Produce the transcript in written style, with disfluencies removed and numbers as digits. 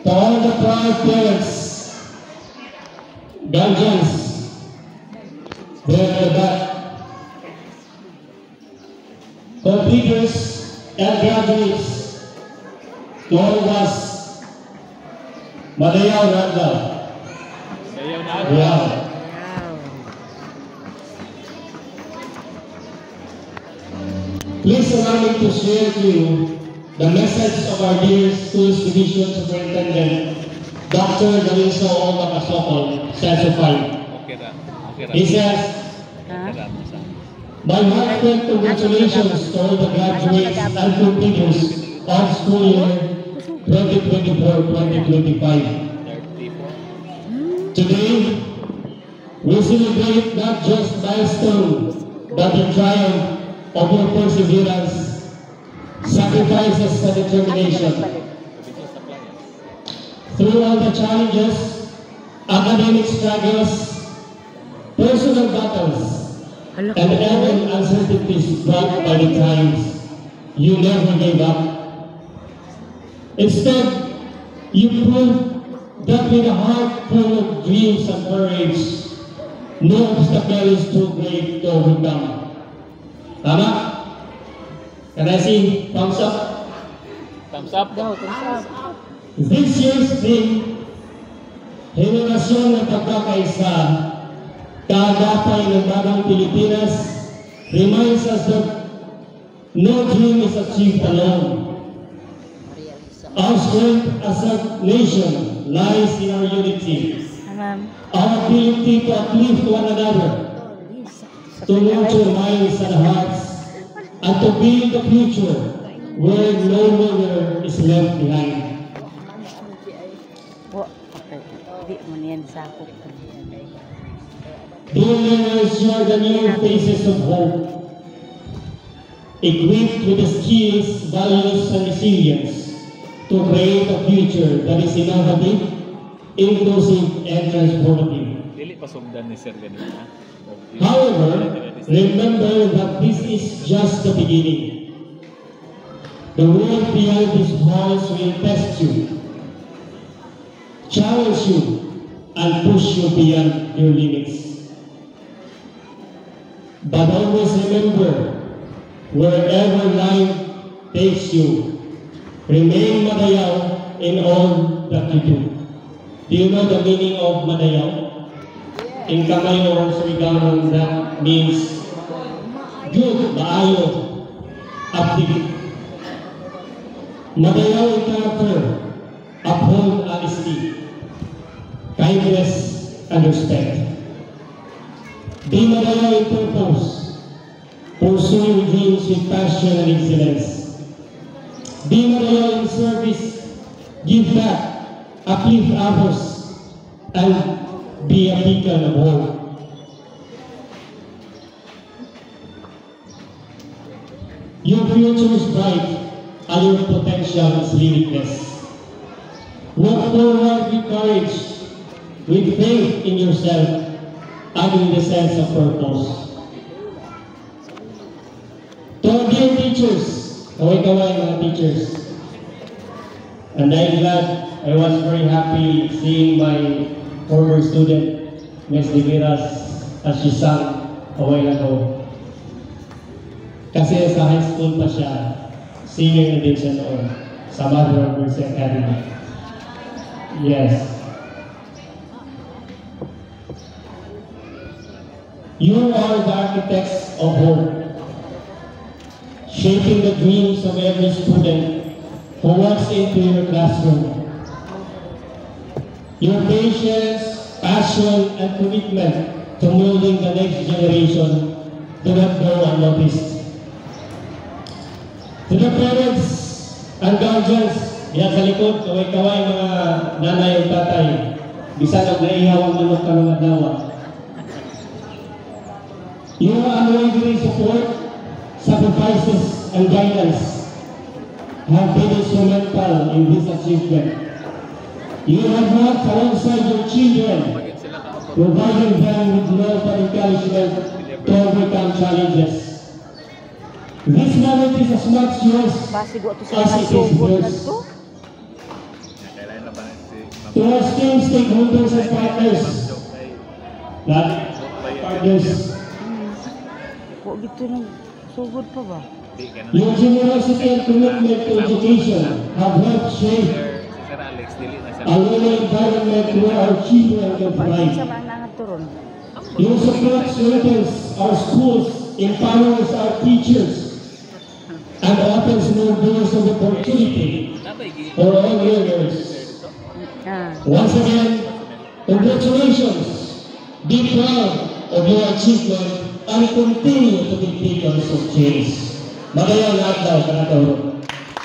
To all the proud parents, guardians, there at the back, completers and graduates, to all of us, Madayaw Radlaw. Wow. Please allow me to share to you the message of our dear Schools Division Superintendent, Dr. Daliso Olga Kasokol, Sensofy. He says, my heartfelt congratulations to all the graduates and completers of school year 2024-2025. Today, we celebrate not just milestones, but the triumph of your perseverance, sacrifices, and determination. Through all the challenges, academic struggles, personal battles, and every uncertainties brought by the times, you never gave up. Instead, you proved that with a heart full of dreams and courage, no obstacle is too great to overcome. Tama? Can I see thumbs up? Thumbs up daw, thumbs up. This year's theme, Henerasyon ng Pagkakaisa, Kaagapay ng Bagong Pilipinas, reminds us that no dream is achieved alone. Our strength as a nation lies in our unity, our ability to uplift one another, to nurture minds and hearts, and to build a future where no longer is left behind. Dear learners, you are the new faces of hope, equipped with the skills, values, and resilience to create a future that is innovative, inclusive, and transformative. However, remember that this is just the beginning. The world beyond these halls will test you, challenge you, and push you beyond your limits. But always remember, wherever life takes you, remain Madayaw in all that you do. Do you know the meaning of Madayaw? In Kamay or Surigao, that means good, maayo, upbeat. Madayaw in character, uphold honesty, kindness, and respect. Be Madayaw in purpose, pursue dreams with passion and excellence. Be Madayaw in service, give back, uplift others, and be a beacon of hope. Your future is bright and your potential is limitless. Walk forward with courage, with faith in yourself, and in the sense of purpose. To our dear teachers, kaway-kaway mga teachers, and I'm glad, I was very happy seeing my former student, Ms. Diviras, as she sang a while ago. Kasi sa high school pa siya, senior na din siya noon sa Mother of Mercy Academy. Yes. You are the architects of hope, shaping the dreams of every student who walks into your classroom. Your patience, passion, and commitment to molding the next generation do not go unnoticed. To the parents and guardians, diyan sa likod, kaway-kaway mga nanay at tatay, bisan ang naihaw ang manok ka ng adlaw. Your unwavering support, sacrifices, and guidance have been instrumental in this achievement. You have worked alongside your children, providing them with love and encouragement to overcome challenges. This moment is as much yours as it is theirs. To our STEM stakeholders and partners, partners, Kok gitu nang sugod pa ba? your generosity and commitment to education have helped shape Sir Alex, dili na siya. a learning environment where our children can Pwede thrive. siya maanang turon. Your support strengthens our schools, empowers our teachers, and opens new doors of opportunity for all learners. Ah. Once again, congratulations. Be proud of your achievement and continue to be pillars of change. Magayang lahat daw, kanatawag.